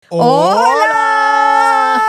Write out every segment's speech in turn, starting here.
¡Hola!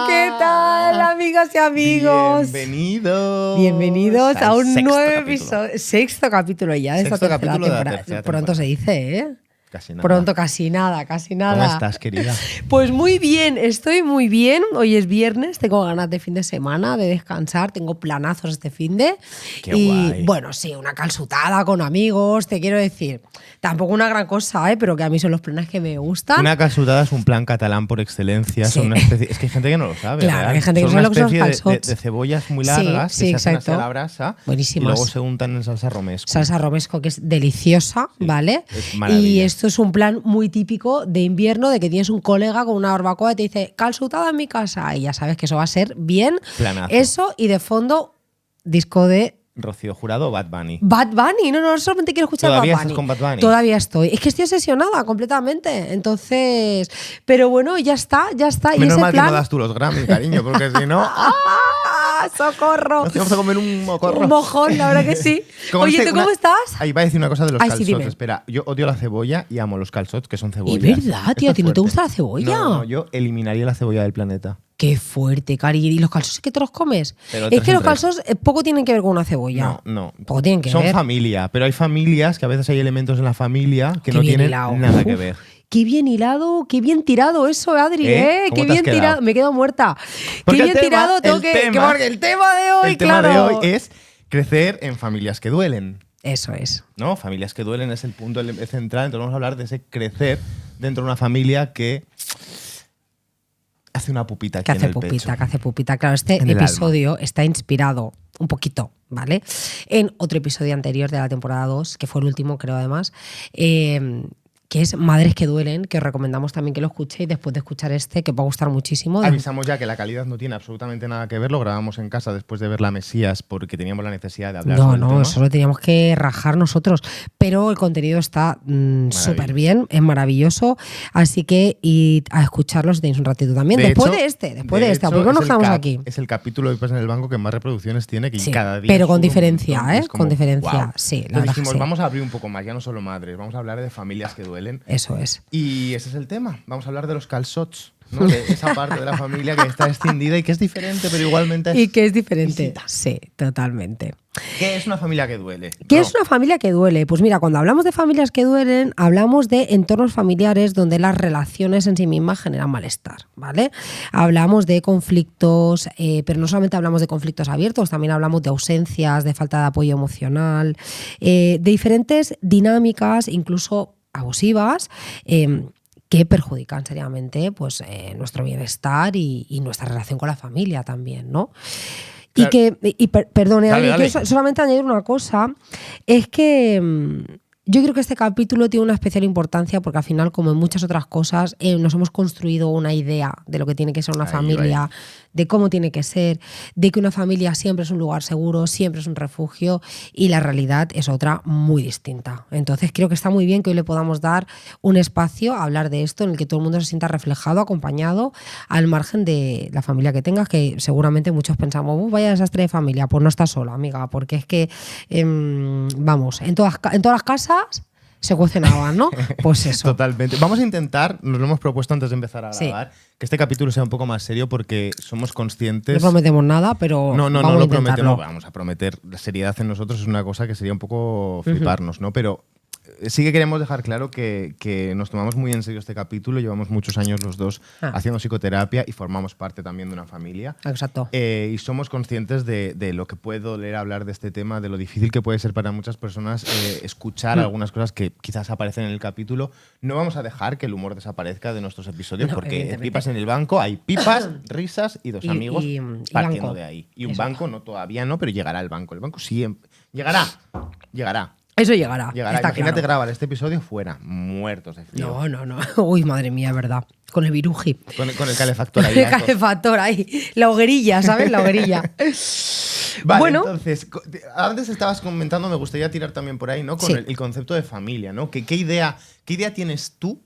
¿Qué tal, amigas y amigos? Bienvenidos a un nuevo episodio. Sexto capítulo ya de esta tercera temporada. Pronto se dice, ¿eh? Casi nada. Pronto, casi nada. ¿Cómo estás, querida? Pues muy bien, estoy muy bien. Hoy es viernes, tengo ganas de fin de semana, de descansar, tengo planazos este finde. Qué guay. Bueno, sí, una calzutada con amigos, te quiero decir. Tampoco una gran cosa, pero que a mí son los planes que me gustan. Una calzutada es un plan catalán por excelencia. Sí. Son una especie, es que hay gente que no lo sabe. Claro, ¿verdad? hay gente que no sabe lo que son los calzots. De cebollas muy largas Sí, que se hacen exacto. hacia la brasa. Buenísimas. Y luego se untan en salsa romesco. Salsa romesco, que es deliciosa, Sí, ¿vale? es maravilla. Y esto es un plan muy típico de invierno, de que tienes un colega con una barbacoa y te dice calzutada en mi casa. Y ya sabes que eso va a ser bien. Planazo. Eso, y de fondo, disco de Rocío Jurado o Bad Bunny. Bad Bunny. No, solamente quiero escuchar ¿Todavía Bad Bunny. estás con Bad Bunny? Todavía estoy. Es que estoy obsesionada completamente. Entonces, pero bueno, ya está. Y Menos ese mal plan... que no das tú los Grammy, cariño, porque si no… ¡Ah! ¡Socorro! Nos vamos a comer un mocorro. Un mojón, la verdad que sí. Oye, ¿tú cómo estás? Ahí va a decir una cosa de los Ay, sí, calzots. dime. Espera, yo odio la cebolla y amo los calzots, que son Es cebollas. verdad, tío, Esto ¿a ti no te fuerte. gusta la cebolla? No, yo eliminaría la cebolla del planeta. Qué fuerte, Cari. ¿Y los calzots que te los comes? Pero Es tres que en los tres. calzots poco tienen que ver con una cebolla. No. Poco tienen que Son ver. familia, pero hay familias que a veces hay elementos en la familia que Qué no bien tienen hilado. nada que Uf, ver. Qué bien hilado, qué bien tirado eso, Adri, ¿Eh? ¿Cómo Qué te has bien quedado? tirado. Me quedo muerta. Porque Qué bien el tema- tirado tengo el que. tema- Porque el tema de hoy, El tema claro. de hoy es crecer en familias que duelen. Eso es. ¿No? Familias que duelen es el punto central. Entonces vamos a hablar de ese crecer dentro de una familia que hace una pupita aquí Que hace en el pupita, pecho. que hace pupita. Claro, este En el episodio está inspirado un poquito, ¿vale? En otro episodio anterior de la temporada 2, que fue el último, creo, además, que es Madres que duelen, que os recomendamos también que lo escuchéis después de escuchar este, que os va a gustar muchísimo. Avisamos ya que la calidad no tiene absolutamente nada que ver. Lo grabamos en casa después de ver La Mesías porque teníamos la necesidad de hablar sobre el tema. Eso lo teníamos que rajar nosotros. Pero el contenido está súper bien, es maravilloso. Así que id a escucharlo si tenéis un ratito también. Después de este, ¿a por qué nos quedamos aquí? Es el capítulo de Pipas en el Banco que más reproducciones tiene, que Sí, cada día pero con sube un diferencia, montón. ¿eh? Es como, Con diferencia, wow. sí, la Entonces verdad que dijimos, sí. vamos a abrir un poco más, ya no solo madres, vamos a hablar de familias que duelen. Eso es. Y ese es el tema. Vamos a hablar de los calzots, ¿no? De esa parte de la familia que está extendida y que es diferente, pero igualmente es… Y que es diferente. visita. Sí, totalmente. ¿Qué es una familia que duele? ¿Qué No. es una familia que duele? Pues mira, cuando hablamos de familias que duelen, hablamos de entornos familiares donde las relaciones en sí mismas generan malestar, ¿vale? Hablamos de conflictos, pero no solamente hablamos de conflictos abiertos, también hablamos de ausencias, de falta de apoyo emocional, de diferentes dinámicas, incluso abusivas, que perjudican seriamente pues, nuestro bienestar y nuestra relación con la familia también, ¿no? Claro. Perdone, Dale, dale. quiero solamente añadir una cosa, es que yo creo que este capítulo tiene una especial importancia porque al final, como en muchas otras cosas, nos hemos construido una idea de lo que tiene que ser una Ahí, familia, ahí. de cómo tiene que ser, de que una familia siempre es un lugar seguro, siempre es un refugio, y la realidad es otra muy distinta. Entonces creo que está muy bien que hoy le podamos dar un espacio a hablar de esto en el que todo el mundo se sienta reflejado, acompañado, al margen de la familia que tengas, que seguramente muchos pensamos, vaya desastre de familia. Pues no estás sola, amiga, porque es que, vamos, en todas las casas se cuecen habas, ¿no? Pues eso. Totalmente. Vamos a intentar, nos lo hemos propuesto antes de empezar a Sí. grabar, que este capítulo sea un poco más serio porque somos conscientes… No prometemos nada, pero No vamos a lo intentarlo. prometemos, vamos a prometer. La seriedad en nosotros es una cosa que sería un poco fliparnos, ¿no? Pero sí que queremos dejar claro que nos tomamos muy en serio este capítulo. Llevamos muchos años los dos haciendo psicoterapia y formamos parte también de una familia. Exacto. Y somos conscientes de lo que puede doler hablar de este tema, de lo difícil que puede ser para muchas personas escuchar algunas cosas que quizás aparecen en el capítulo. No vamos a dejar que el humor desaparezca de nuestros episodios No, porque en evidentemente. Pipas en el Banco hay pipas, risas y dos amigos y partiendo banco. de ahí. Y un Eso. banco, no todavía no, pero llegará el banco. El banco siempre… Llegará. Eso llegará. Llegará. Está Imagínate claro. grabar este episodio fuera, muertos de frío. No. Uy, madre mía, verdad. Con el viruji. Con el calefactor ahí. El lejos. calefactor ahí. La hoguerilla, ¿sabes? La hoguerilla. Vale, Bueno. entonces, antes estabas comentando, me gustaría tirar también por ahí, ¿no? Con Sí. el concepto de familia, ¿no? ¿Qué idea tienes tú?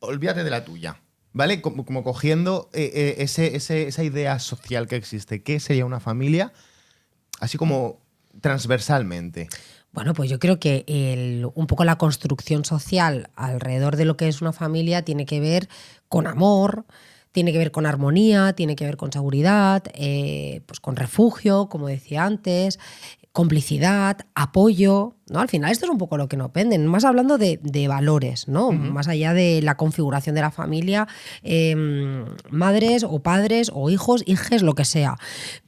Olvídate de la tuya, ¿vale? Como cogiendo esa idea social que existe. ¿Qué sería una familia? Así como transversalmente. Bueno, pues yo creo que un poco la construcción social alrededor de lo que es una familia tiene que ver con amor, tiene que ver con armonía, tiene que ver con seguridad, pues con refugio, como decía antes, complicidad, apoyo, ¿no? Al final esto es un poco lo que nos venden, más hablando de valores, ¿no? Más allá de la configuración de la familia, madres o padres o hijos, hijes, lo que sea.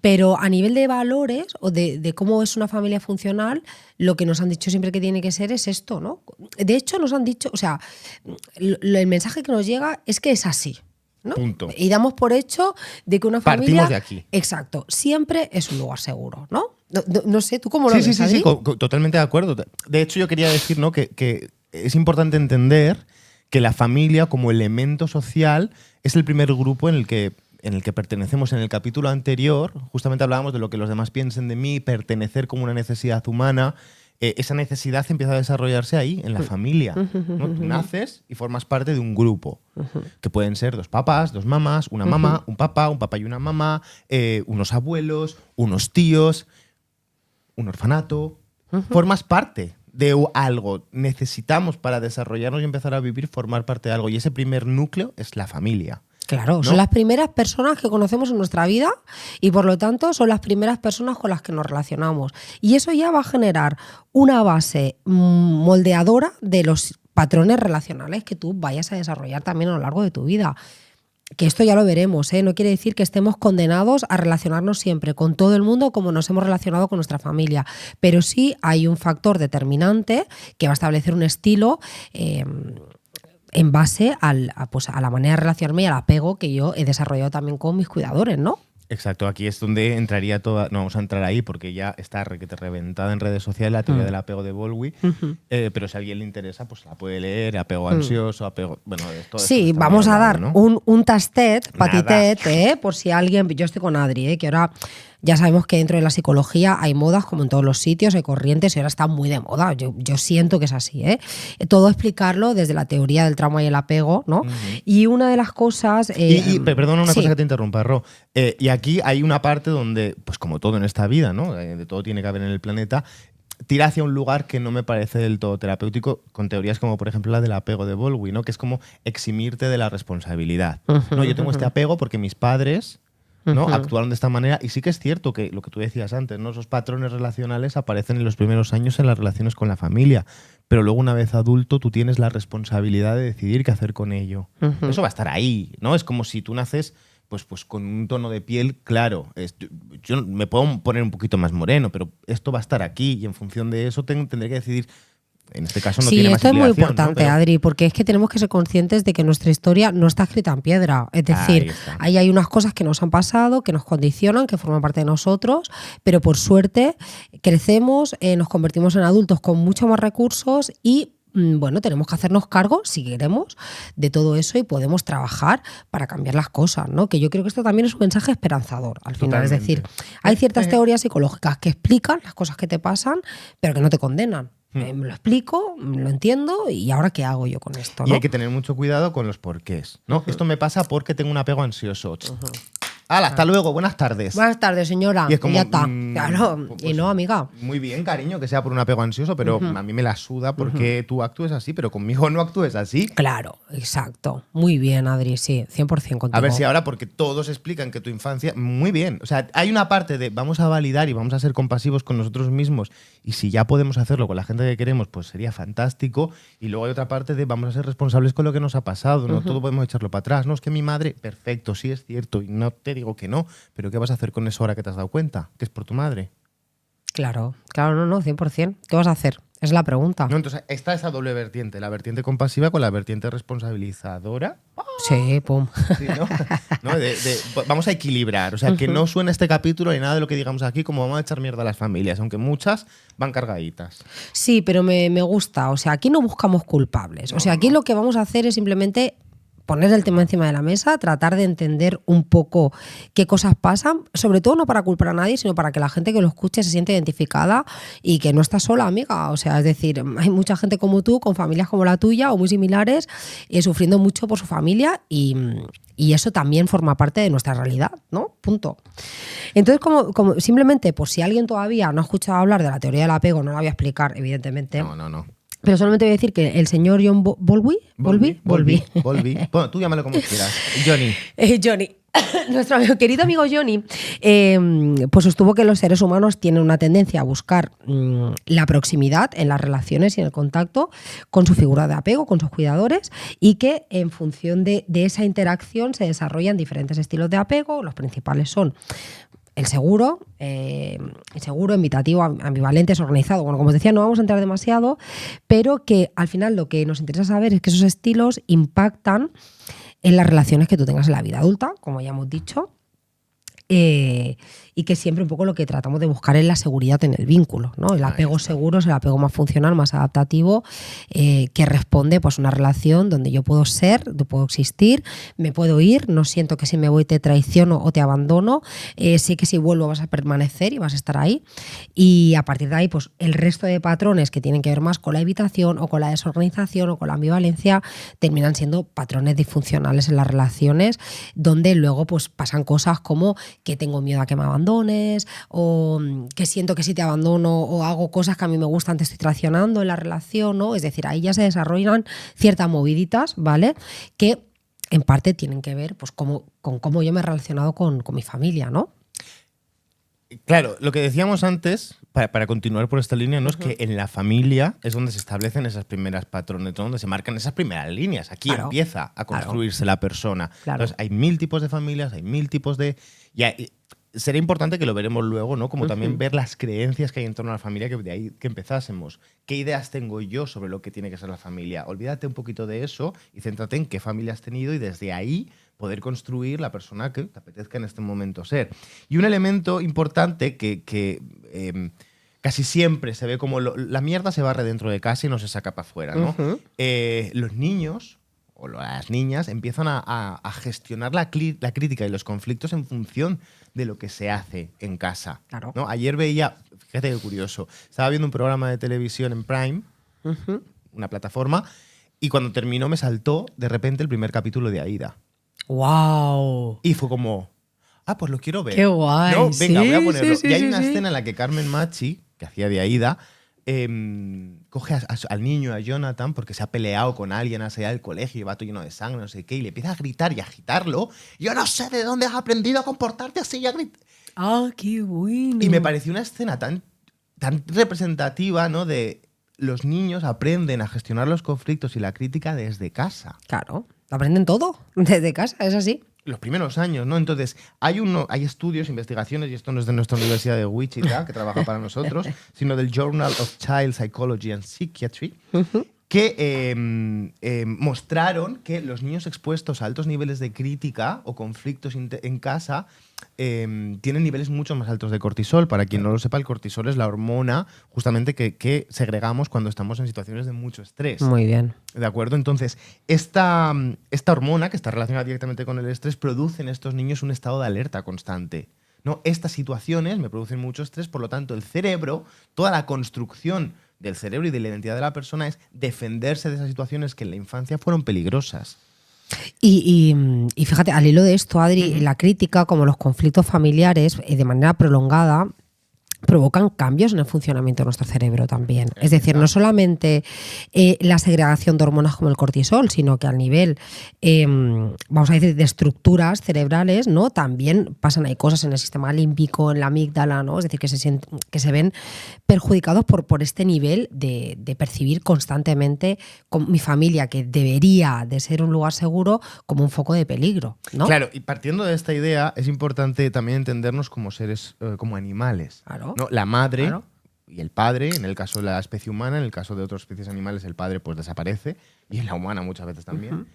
Pero a nivel de valores o de cómo es una familia funcional, lo que nos han dicho siempre que tiene que ser es esto, ¿no? De hecho, nos han dicho, o sea, el mensaje que nos llega es que es así, ¿no? Punto. Y damos por hecho de que una familia... Partimos de aquí. Exacto. Siempre es un lugar seguro, ¿no? No sé, ¿tú cómo lo ves, Sí, Adri? totalmente de acuerdo. De hecho, yo quería decir, ¿no?, que es importante entender que la familia como elemento social es el primer grupo en el que pertenecemos. En el capítulo anterior, justamente hablábamos de lo que los demás piensen de mí, pertenecer como una necesidad humana. Esa necesidad empieza a desarrollarse ahí, en la familia, ¿no? Tú naces y formas parte de un grupo, que pueden ser 2 papás, 2 mamás, una mamá, un papá y una mamá, unos abuelos, unos tíos, un orfanato. Formas parte de algo. Necesitamos, para desarrollarnos y empezar a vivir, formar parte de algo. Y ese primer núcleo es la familia. Claro, ¿no? Son las primeras personas que conocemos en nuestra vida y por lo tanto son las primeras personas con las que nos relacionamos. Y eso ya va a generar una base moldeadora de los patrones relacionales que tú vayas a desarrollar también a lo largo de tu vida. Que esto ya lo veremos, ¿eh? No quiere decir que estemos condenados a relacionarnos siempre con todo el mundo como nos hemos relacionado con nuestra familia, pero sí hay un factor determinante que va a establecer un estilo en base a la manera de relacionarme y al apego que yo he desarrollado también con mis cuidadores, ¿no? Exacto, aquí es donde entraría toda. No vamos a entrar ahí porque ya está reventada en redes sociales la teoría del apego de Bowlby. Pero si a alguien le interesa, pues la puede leer. Apego ansioso, apego. Bueno, todo sí, esto vamos a dar, ¿no? un tastet, patitet, por si alguien. Yo estoy con Adri, que ahora ya sabemos que dentro de la psicología hay modas, como en todos los sitios, hay corrientes y ahora está muy de moda. Yo siento que es así, ¿eh? Todo explicarlo desde la teoría del trauma y el apego, ¿no? Y una de las cosas. Perdona una cosa que te interrumpa, Ro. Y aquí hay una parte donde, pues como todo en esta vida, ¿no? De todo tiene que haber en el planeta, tira hacia un lugar que no me parece del todo terapéutico, con teorías como, por ejemplo, la del apego de Bowlby, ¿no? Que es como eximirte de la responsabilidad. No, yo tengo este apego porque mis padres, ¿no?, actuaron de esta manera. Y sí que es cierto que lo que tú decías antes, ¿no?, esos patrones relacionales aparecen en los primeros años en las relaciones con la familia. Pero luego, una vez adulto, tú tienes la responsabilidad de decidir qué hacer con ello. Eso va a estar ahí, ¿no? Es como si tú naces pues con un tono de piel claro. Yo me puedo poner un poquito más moreno, pero esto va a estar aquí y en función de eso tendré que decidir. En este caso no tiene más implicación. Sí, esto es muy implicación, importante, ¿no? Adri, porque es que tenemos que ser conscientes de que nuestra historia no está escrita en piedra. Es decir, ahí hay unas cosas que nos han pasado, que nos condicionan, que forman parte de nosotros, pero por suerte crecemos, nos convertimos en adultos con mucho más recursos y bueno, tenemos que hacernos cargo, si queremos, de todo eso y podemos trabajar para cambiar las cosas, ¿no? Que yo creo que esto también es un mensaje esperanzador al final. Totalmente. Es decir, hay ciertas teorías psicológicas que explican las cosas que te pasan, pero que no te condenan. Me lo explico, lo entiendo y ahora qué hago yo con esto, ¿no? Y hay que tener mucho cuidado con los porqués, ¿no? Esto me pasa porque tengo un apego ansioso. ¡Hala, hasta luego! Buenas tardes. Buenas tardes, señora. Y es como, ya está. Claro. pues, y no, amiga. Muy bien, cariño, que sea por un apego ansioso, pero a mí me la suda porque tú actúes así, pero conmigo no actúes así. Claro, exacto. Muy bien, Adri, sí, 100% contigo. A ver si ahora, porque todos explican que tu infancia... Muy bien. O sea, hay una parte de vamos a validar y vamos a ser compasivos con nosotros mismos y si ya podemos hacerlo con la gente que queremos, pues sería fantástico. Y luego hay otra parte de vamos a ser responsables con lo que nos ha pasado. No todo podemos echarlo para atrás. No, es que mi madre... Perfecto, sí es cierto y no te digo que no, pero ¿qué vas a hacer con eso ahora que te has dado cuenta? Que es por tu madre. Claro, no, 100%. ¿Qué vas a hacer? Es la pregunta. No, entonces está esa doble vertiente, la vertiente compasiva con la vertiente responsabilizadora. Sí, pum. Sí, ¿no? Vamos a equilibrar, o sea, que no suene este capítulo ni nada de lo que digamos aquí como vamos a echar mierda a las familias, aunque muchas van cargaditas. Sí, pero me gusta, o sea, aquí no buscamos culpables, o sea, aquí lo que vamos a hacer es simplemente poner el tema encima de la mesa, tratar de entender un poco qué cosas pasan, sobre todo no para culpar a nadie, sino para que la gente que lo escuche se siente identificada y que no está sola, amiga. O sea, es decir, hay mucha gente como tú, con familias como la tuya o muy similares, sufriendo mucho por su familia y eso también forma parte de nuestra realidad, ¿no? Punto. Entonces, como simplemente, pues si alguien todavía no ha escuchado hablar de la teoría del apego, no la voy a explicar, evidentemente. No. Pero solamente voy a decir que el señor John Bowlby. Bueno, tú llámalo como quieras. Johnny. Nuestro querido amigo Johnny, pues sostuvo que los seres humanos tienen una tendencia a buscar la proximidad en las relaciones y en el contacto con su figura de apego, con sus cuidadores, y que en función de esa interacción se desarrollan diferentes estilos de apego. Los principales son el seguro, invitativo, ambivalente, desorganizado. Bueno, como os decía, no vamos a entrar demasiado, pero que al final lo que nos interesa saber es que esos estilos impactan en las relaciones que tú tengas en la vida adulta, como ya hemos dicho, y que siempre un poco lo que tratamos de buscar es la seguridad en el vínculo, ¿no? El apego seguro es el apego más funcional, más adaptativo, que responde pues, a una relación donde yo puedo ser, yo puedo existir, me puedo ir, no siento que si me voy te traiciono o te abandono, sé que si vuelvo vas a permanecer y vas a estar ahí, y a partir de ahí pues el resto de patrones que tienen que ver más con la evitación o con la desorganización o con la ambivalencia terminan siendo patrones disfuncionales en las relaciones, donde luego pues pasan cosas como que tengo miedo a que me abandones, o que siento que si te abandono o hago cosas que a mí me gustan te estoy traicionando en la relación, ¿no? Es decir, ahí ya se desarrollan ciertas moviditas, ¿vale? Que en parte tienen que ver pues, con cómo yo me he relacionado con mi familia, ¿no? Claro, lo que decíamos antes, para continuar por esta línea, ¿no? Es que en la familia es donde se establecen esas primeras patrones, donde se marcan esas primeras líneas. Aquí empieza a construirse la persona. Entonces, hay 1000 tipos de familias, hay 1000 tipos de... Será importante que lo veremos luego, ¿no? Como también ver las creencias que hay en torno a la familia, que de ahí que empezásemos. ¿Qué ideas tengo yo sobre lo que tiene que ser la familia? Olvídate un poquito de eso y céntrate en qué familia has tenido y desde ahí poder construir la persona que te apetezca en este momento ser. Y un elemento importante que casi siempre se ve como la mierda se barre dentro de casa y no se saca para afuera, ¿no? Los niños o las niñas empiezan a gestionar la crítica y los conflictos en función de lo que se hace en casa. Claro. ¿No? Ayer veía, fíjate qué curioso, estaba viendo un programa de televisión en Prime, una plataforma, y cuando terminó me saltó de repente el primer capítulo de Aída. ¡Wow! Y fue como, pues lo quiero ver. ¡Qué guay! No, venga, sí, voy a ponerlo. Sí, y hay una escena en la que Carmen Machi, que hacía de Aída, coge al niño, a Jonathan, porque se ha peleado con alguien hacia el colegio y va todo lleno de sangre, no sé qué, y le empieza a gritar y a agitarlo. Yo no sé de dónde has aprendido a comportarte así y a gritar. ¡Ah, qué bueno! Y me pareció una escena tan representativa, ¿no? De los niños aprenden a gestionar los conflictos y la crítica desde casa. Claro, aprenden todo desde casa, es así. Los primeros años, ¿no? Entonces, hay estudios, investigaciones, y esto no es de nuestra Universidad de Wichita, que trabaja para nosotros, sino del Journal of Child Psychology and Psychiatry, que mostraron que los niños expuestos a altos niveles de crítica o conflictos en casa tienen niveles mucho más altos de cortisol. Para quien no lo sepa, el cortisol es la hormona justamente que segregamos cuando estamos en situaciones de mucho estrés. Muy bien. ¿De acuerdo? Entonces, esta hormona, que está relacionada directamente con el estrés, produce en estos niños un estado de alerta constante, ¿no? Estas situaciones me producen mucho estrés, por lo tanto, el cerebro, toda la construcción del cerebro y de la identidad de la persona es defenderse de esas situaciones que en la infancia fueron peligrosas. Y fíjate, al hilo de esto, Adri, la crítica, como los conflictos familiares, de manera prolongada, provocan cambios en el funcionamiento de nuestro cerebro también. Es decir, no solamente la segregación de hormonas como el cortisol, sino que al nivel, vamos a decir, de estructuras cerebrales, ¿no? También pasan ahí cosas en el sistema límbico, en la amígdala, ¿no? Es decir, que se ven perjudicados por este nivel de percibir constantemente con mi familia, que debería de ser un lugar seguro, como un foco de peligro, ¿no? Claro, y partiendo de esta idea, es importante también entendernos como seres, como animales. Claro. ¿No? La madre Claro. y el padre, en el caso de la especie humana, en el caso de otras especies animales, el padre pues desaparece, y en la humana muchas veces también.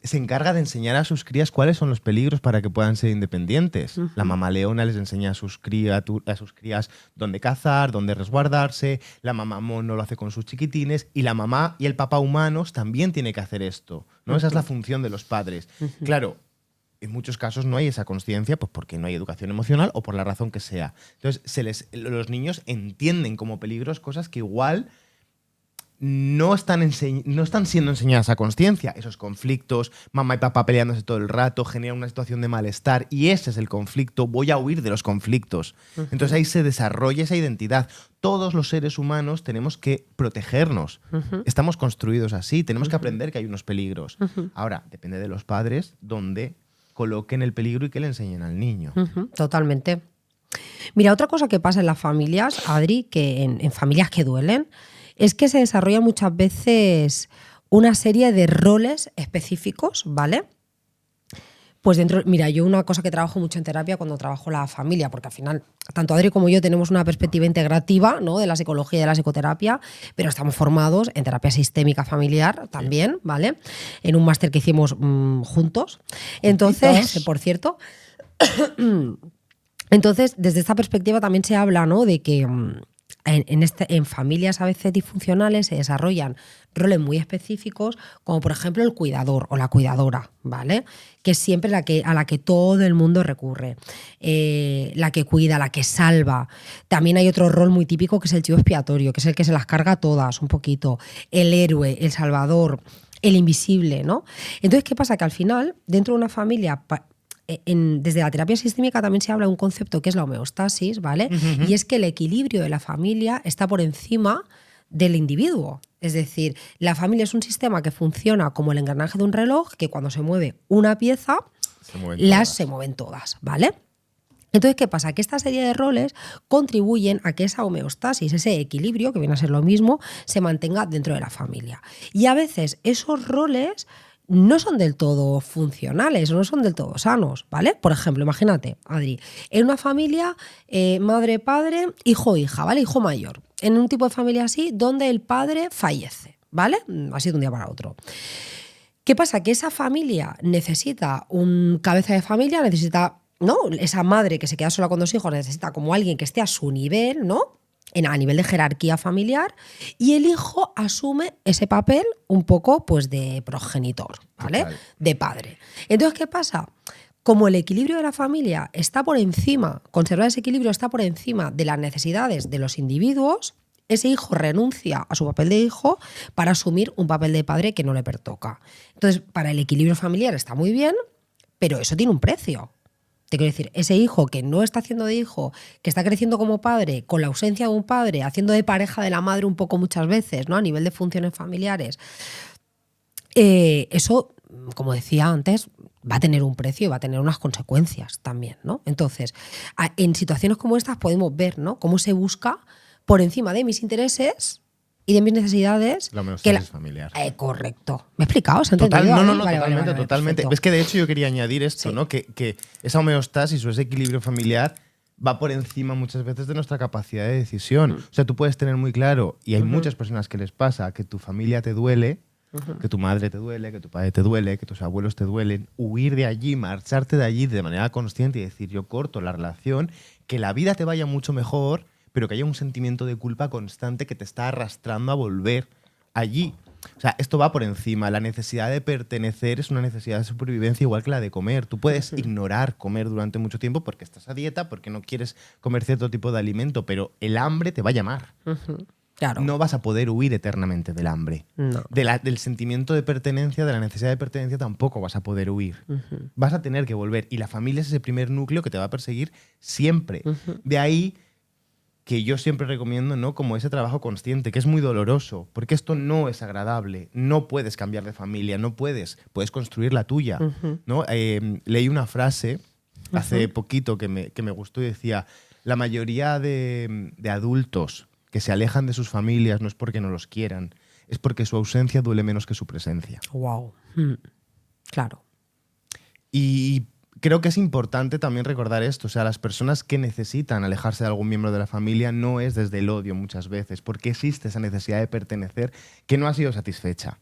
se encarga de enseñar a sus crías cuáles son los peligros para que puedan ser independientes. La mamá leona les enseña a sus crías dónde cazar, dónde resguardarse. La mamá mono lo hace con sus chiquitines. Y la mamá y el papá humanos también tienen que hacer esto, ¿no? Esa es la función de los padres. Claro, en muchos casos no hay esa consciencia, pues porque no hay educación emocional o por la razón que sea. Entonces, los niños entienden como peligros cosas que igual no están siendo enseñadas a conciencia. Esos conflictos, mamá y papá peleándose todo el rato, generan una situación de malestar y ese es el conflicto. Voy a huir de los conflictos. Entonces ahí se desarrolla esa identidad. Todos los seres humanos tenemos que protegernos. Estamos construidos así. Tenemos que aprender que hay unos peligros. Ahora, depende de los padres donde coloquen el peligro y que le enseñen al niño. Totalmente. Mira, otra cosa que pasa en las familias, Adri, que en familias que duelen, es que se desarrolla muchas veces una serie de roles específicos, ¿vale? Pues dentro, mira, yo una cosa que trabajo mucho en terapia cuando trabajo la familia, porque al final tanto Adri como yo tenemos una perspectiva integrativa, ¿no?, de la psicología y de la psicoterapia, pero estamos formados en terapia sistémica familiar también, ¿vale? En un máster que hicimos juntos. Entonces, por cierto, entonces desde esta perspectiva también se habla, ¿no?, de que en familias a veces disfuncionales se desarrollan roles muy específicos, como por ejemplo el cuidador o la cuidadora, ¿vale? Que es siempre a la que todo el mundo recurre, la que cuida, la que salva. También hay otro rol muy típico que es el chivo expiatorio, que es el que se las carga todas un poquito, el héroe, el salvador, el invisible, ¿no? Entonces, ¿qué pasa? Que al final, dentro de una familia, desde la terapia sistémica también se habla de un concepto que es la homeostasis, ¿vale? Y es que el equilibrio de la familia está por encima del individuo. Es decir, la familia es un sistema que funciona como el engranaje de un reloj, que cuando se mueve una pieza, se mueven todas, ¿vale? Entonces, ¿qué pasa? Que esta serie de roles contribuyen a que esa homeostasis, ese equilibrio, que viene a ser lo mismo, se mantenga dentro de la familia. Y a veces esos roles no son del todo funcionales, no son del todo sanos, ¿vale? Por ejemplo, imagínate, Adri, en una familia, madre, padre, hijo, hija, ¿vale? Hijo mayor. En un tipo de familia así, donde el padre fallece, ¿vale? Así de un día para otro. ¿Qué pasa? Que esa familia necesita un cabeza de familia, necesita, ¿no?, esa madre que se queda sola con 2 hijos, necesita como alguien que esté a su nivel, ¿no?, a nivel de jerarquía familiar, y el hijo asume ese papel un poco pues de progenitor, ¿vale? Total. De padre. Entonces, ¿qué pasa? Como el equilibrio de la familia está por encima, conservar ese equilibrio está por encima de las necesidades de los individuos, ese hijo renuncia a su papel de hijo para asumir un papel de padre que no le pertoca. Entonces, para el equilibrio familiar está muy bien, pero eso tiene un precio. Te quiero decir, ese hijo que no está haciendo de hijo, que está creciendo como padre, con la ausencia de un padre, haciendo de pareja de la madre un poco muchas veces, ¿no?, a nivel de funciones familiares, eso, como decía antes, va a tener un precio y va a tener unas consecuencias también, ¿no? Entonces, en situaciones como estas podemos ver, ¿no?, cómo se busca por encima de mis intereses y de mis necesidades. La homeostasis familiar. Correcto. ¿Me he explicado? ¿Se ha entendido? No, totalmente. Perfecto. Es que de hecho yo quería añadir esto, sí, ¿no? Que esa homeostasis o ese equilibrio familiar va por encima muchas veces de nuestra capacidad de decisión. O sea, tú puedes tener muy claro, y hay muchas personas que les pasa, que tu familia te duele, que tu madre te duele, que tu padre te duele, que tus abuelos te duelen, huir de allí, marcharte de allí de manera consciente y decir, yo corto la relación, que la vida te vaya mucho mejor, pero que haya un sentimiento de culpa constante que te está arrastrando a volver allí. O sea, esto va por encima. La necesidad de pertenecer es una necesidad de supervivencia igual que la de comer. Tú puedes ignorar comer durante mucho tiempo porque estás a dieta, porque no quieres comer cierto tipo de alimento, pero el hambre te va a llamar. Claro. No vas a poder huir eternamente del hambre. No. Del sentimiento de pertenencia, de la necesidad de pertenencia, tampoco vas a poder huir. Vas a tener que volver. Y la familia es ese primer núcleo que te va a perseguir siempre. De ahí que yo siempre recomiendo, ¿no?, como ese trabajo consciente, que es muy doloroso, porque esto no es agradable. No puedes cambiar de familia, no puedes. Puedes construir la tuya, ¿no? Leí una frase hace poquito que me gustó y decía, la mayoría de adultos que se alejan de sus familias no es porque no los quieran, es porque su ausencia duele menos que su presencia. Wow. Claro. Y creo que es importante también recordar esto. O sea, las personas que necesitan alejarse de algún miembro de la familia no es desde el odio muchas veces, porque existe esa necesidad de pertenecer que no ha sido satisfecha.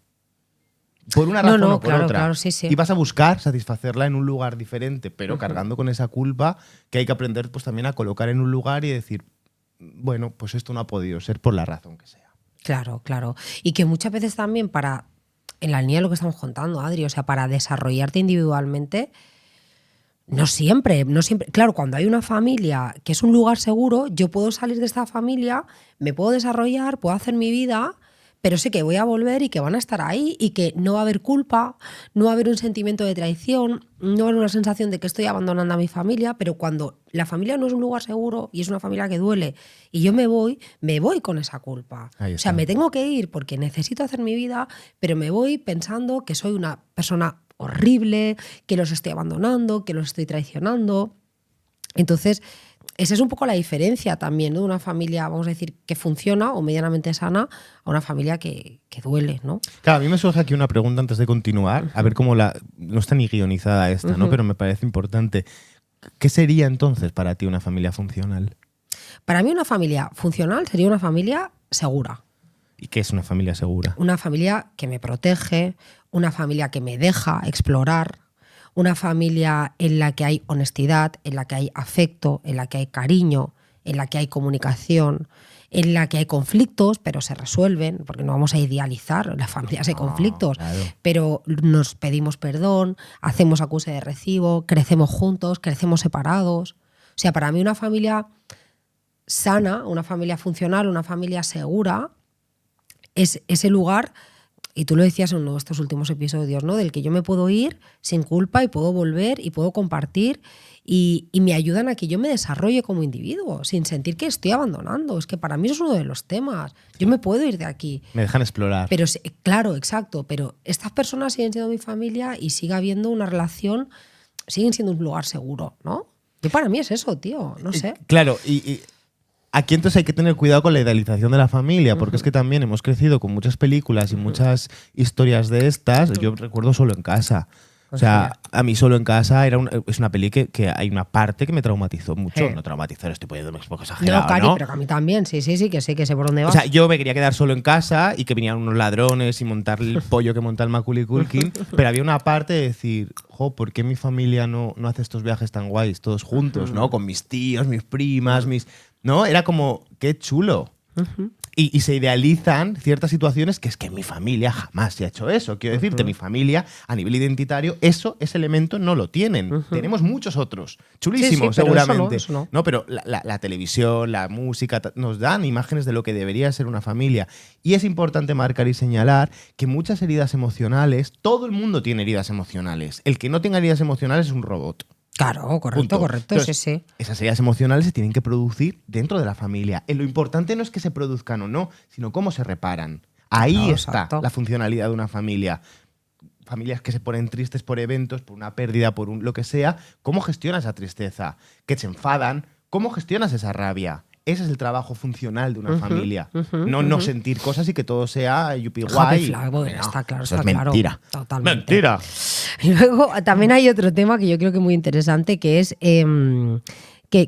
por una razón o por claro, otra. Claro, sí. Y vas a buscar satisfacerla en un lugar diferente, pero cargando con esa culpa que hay que aprender pues también a colocar en un lugar y decir, bueno, pues esto no ha podido ser por la razón que sea. Claro. Y que muchas veces también en la línea de lo que estamos contando, Adri, o sea, para desarrollarte individualmente, no siempre. Claro, cuando hay una familia que es un lugar seguro, yo puedo salir de esta familia, me puedo desarrollar, puedo hacer mi vida, pero sé que voy a volver y que van a estar ahí y que no va a haber culpa, no va a haber un sentimiento de traición, no va a haber una sensación de que estoy abandonando a mi familia, pero cuando la familia no es un lugar seguro y es una familia que duele y yo me voy con esa culpa. O sea, me tengo que ir porque necesito hacer mi vida, pero me voy pensando que soy una persona horrible, que los estoy abandonando, que los estoy traicionando. Entonces, esa es un poco la diferencia también, ¿no? De una familia, vamos a decir, que funciona o medianamente sana a una familia que duele, ¿no? Claro, a mí me surge aquí una pregunta antes de continuar, a ver cómo no está ni guionizada esta, ¿no? Pero me parece importante. ¿Qué sería entonces para ti una familia funcional? Para mí una familia funcional sería una familia segura. ¿Y qué es una familia segura? Una familia que me protege, una familia que me deja explorar, una familia en la que hay honestidad, en la que hay afecto, en la que hay cariño, en la que hay comunicación, en la que hay conflictos, pero se resuelven, porque no vamos a idealizar, en las familias hay conflictos, claro. pero nos pedimos perdón, hacemos acuse de recibo, crecemos juntos, crecemos separados. O sea, para mí una familia sana, una familia funcional, una familia segura, es ese lugar, y tú lo decías en uno de estos últimos episodios, ¿no? Del que yo me puedo ir sin culpa y puedo volver y puedo compartir y me ayudan a que yo me desarrolle como individuo sin sentir que estoy abandonando. Es que para mí eso es uno de los temas. Yo me puedo ir de aquí. Me dejan explorar. Pero claro, exacto, pero estas personas siguen siendo mi familia y sigue habiendo una relación, siguen siendo un lugar seguro, ¿no? Yo para mí es eso, tío, no sé. Claro, y aquí entonces hay que tener cuidado con la idealización de la familia, porque es que también hemos crecido con muchas películas y muchas historias de estas. Yo recuerdo Solo en casa. O sea, a mí Solo en casa es una peli que hay una parte que me traumatizó mucho. No traumatizó, estoy poniéndome un poco exagerado, no, Cari, pero que a mí también, sí, que sé por dónde vas. O sea, yo me quería quedar solo en casa y que vinieran unos ladrones y montar el pollo que monta el Macaulay Culkin, pero había una parte de decir, ¿por qué mi familia no hace estos viajes tan guays todos juntos, ¿no? Con mis tíos, mis primas, ¿no? Era como, qué chulo. Y se idealizan ciertas situaciones que es que mi familia jamás se ha hecho eso. Quiero decirte, mi familia, a nivel identitario, ese elemento no lo tienen. Tenemos muchos otros. Chulísimos, sí, seguramente. Eso no. Pero la televisión, la música, nos dan imágenes de lo que debería ser una familia. Y es importante marcar y señalar que muchas heridas emocionales, todo el mundo tiene heridas emocionales. El que no tenga heridas emocionales es un robot. Claro, correcto, Entonces, sí. Esas heridas emocionales se tienen que producir dentro de la familia. Lo importante no es que se produzcan o no, sino cómo se reparan. Ahí está la funcionalidad de una familia. Familias que se ponen tristes por eventos, por una pérdida, por lo que sea. ¿Cómo gestionas esa tristeza? Que se enfadan. ¿Cómo gestionas esa rabia? Ese es el trabajo funcional de una familia. No sentir cosas y que todo sea yupi guay. Está claro, eso es mentira. Totalmente. Mentira. Y luego también hay otro tema que yo creo que es muy interesante, que es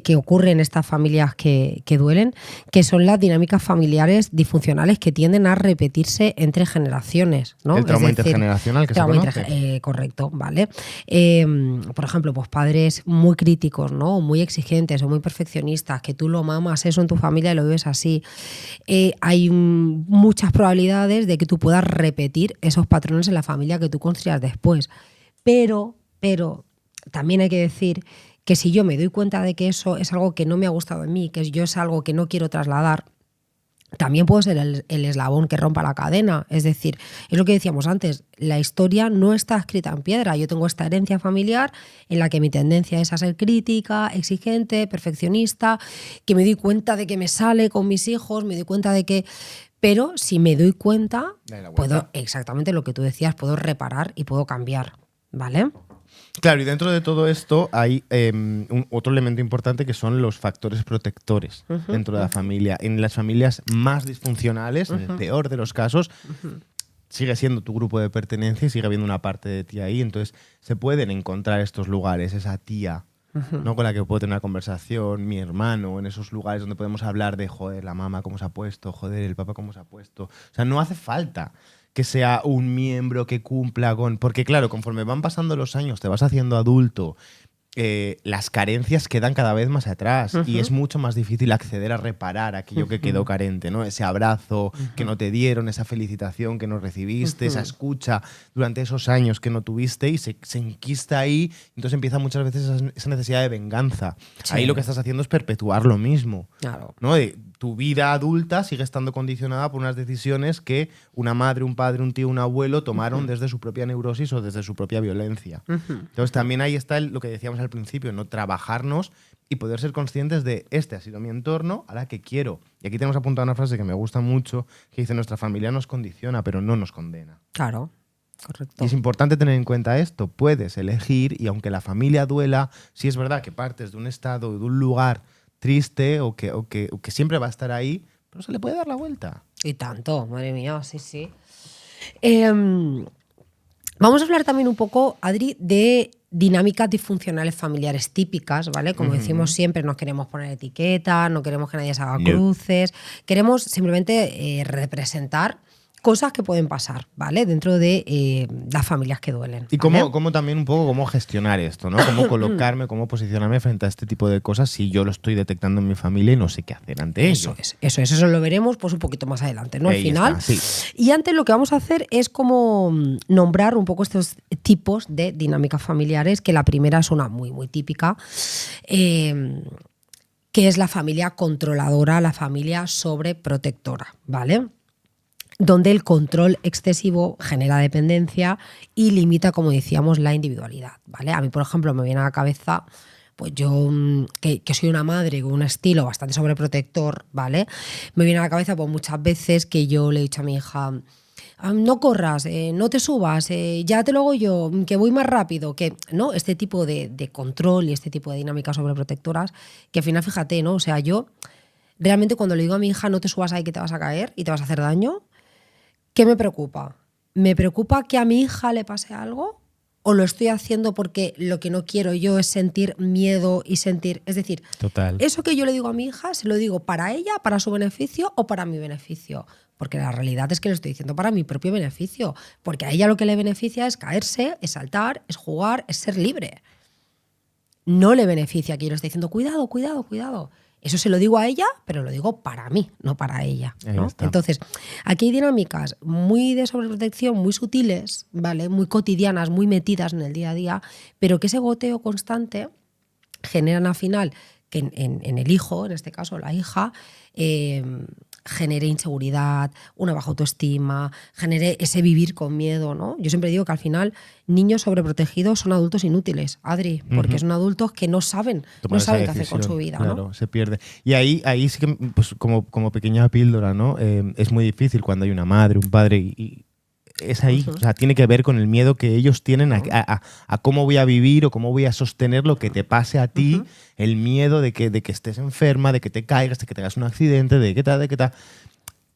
que ocurre en estas familias que duelen, que son las dinámicas familiares disfuncionales que tienden a repetirse entre generaciones, ¿no? El trauma intergeneracional que se conoce. Correcto, ¿vale? Por ejemplo, pues padres muy críticos, ¿no? Muy exigentes o muy perfeccionistas, que tú lo mamas eso en tu familia y lo ves así. Hay muchas probabilidades de que tú puedas repetir esos patrones en la familia que tú construyas después. Pero también hay que decir que si yo me doy cuenta de que eso es algo que no me ha gustado en mí, que yo es algo que no quiero trasladar, también puedo ser el eslabón que rompa la cadena. Es decir, es lo que decíamos antes, la historia no está escrita en piedra. Yo tengo esta herencia familiar en la que mi tendencia es a ser crítica, exigente, perfeccionista, que me doy cuenta de que me sale con mis hijos, me doy cuenta de que... Pero si me doy cuenta, puedo, exactamente lo que tú decías, puedo reparar y puedo cambiar, ¿vale? Claro, y dentro de todo esto hay otro elemento importante que son los factores protectores dentro de la familia. En las familias más disfuncionales, en el peor de los casos, sigue siendo tu grupo de pertenencia y sigue habiendo una parte de ti ahí. Entonces se pueden encontrar estos lugares, esa tía, ¿no? Con la que puedo tener una conversación, mi hermano, en esos lugares donde podemos hablar de, joder, la mamá cómo se ha puesto, joder, el papá cómo se ha puesto. O sea, no hace falta que sea un miembro que cumpla con... Porque claro, conforme van pasando los años, te vas haciendo adulto, las carencias quedan cada vez más atrás y es mucho más difícil acceder a reparar aquello que quedó carente, ¿no? Ese abrazo que no te dieron, esa felicitación que no recibiste, esa escucha durante esos años que no tuviste y se enquista ahí, entonces empieza muchas veces esa necesidad de venganza. Sí. Ahí lo que estás haciendo es perpetuar lo mismo, claro. ¿no? Tu vida adulta sigue estando condicionada por unas decisiones que una madre, un padre, un tío, un abuelo tomaron desde su propia neurosis o desde su propia violencia. Entonces también ahí está lo que decíamos al principio, ¿no? Trabajarnos y poder ser conscientes de este ha sido mi entorno, ahora que quiero. Y aquí tenemos apuntada una frase que me gusta mucho, que dice: nuestra familia nos condiciona, pero no nos condena. Claro, correcto. Y es importante tener en cuenta esto. Puedes elegir, y aunque la familia duela, sí es verdad que partes de un estado, de un lugar triste o que siempre va a estar ahí, pero se le puede dar la vuelta. Y tanto, madre mía, sí, sí. Vamos a hablar también un poco, Adri, de dinámicas disfuncionales familiares típicas, ¿vale? Como decimos siempre, no queremos poner etiquetas, no queremos que nadie se haga cruces, queremos simplemente representar cosas que pueden pasar, ¿vale? Dentro de las familias que duelen. Y ¿vale? cómo también un poco cómo gestionar esto, ¿no? Cómo colocarme, cómo posicionarme frente a este tipo de cosas si yo lo estoy detectando en mi familia y no sé qué hacer ante ello. Eso lo veremos pues un poquito más adelante, ¿no? Al final. Está, sí. Y antes lo que vamos a hacer es como nombrar un poco estos tipos de dinámicas familiares, que la primera es una muy, muy típica, que es la familia controladora, la familia sobreprotectora, ¿vale? Donde el control excesivo genera dependencia y limita, como decíamos, la individualidad, ¿vale? A mí, por ejemplo, me viene a la cabeza, pues yo, que soy una madre con un estilo bastante sobreprotector, ¿vale? Me viene a la cabeza pues muchas veces que yo le he dicho a mi hija: no corras, no te subas, ya te lo hago yo, que voy más rápido, que no, este tipo de control y este tipo de dinámicas sobreprotectoras, que al final, fíjate, ¿no? O sea, yo realmente cuando le digo a mi hija: no te subas ahí que te vas a caer y te vas a hacer daño, ¿qué me preocupa? ¿Me preocupa que a mi hija le pase algo? ¿O lo estoy haciendo porque lo que no quiero yo es sentir miedo y sentir... Es decir, total. Eso que yo le digo a mi hija, se lo digo para ella, para su beneficio o para mi beneficio. Porque la realidad es que lo estoy diciendo para mi propio beneficio. Porque a ella lo que le beneficia es caerse, es saltar, es jugar, es ser libre. No le beneficia que yo le esté diciendo: cuidado, cuidado, cuidado. Eso se lo digo a ella, pero lo digo para mí, no para ella, ¿no? Entonces, aquí hay dinámicas muy de sobreprotección, muy sutiles, ¿vale? Muy cotidianas, muy metidas en el día a día, pero que ese goteo constante generan al final que en el hijo, en este caso la hija, genere inseguridad, una baja autoestima, genere ese vivir con miedo, ¿no? Yo siempre digo que al final niños sobreprotegidos son adultos inútiles, Adri, porque son adultos que no saben qué hacer con su vida, claro, ¿no? Se pierde. Y ahí sí que, pues, como pequeña píldora, ¿no? Es muy difícil cuando hay una madre, un padre y es ahí, o sea, tiene que ver con el miedo que ellos tienen a cómo voy a vivir o cómo voy a sostener lo que te pase a ti, el miedo de que estés enferma, de que te caigas, de que tengas un accidente, de que tal.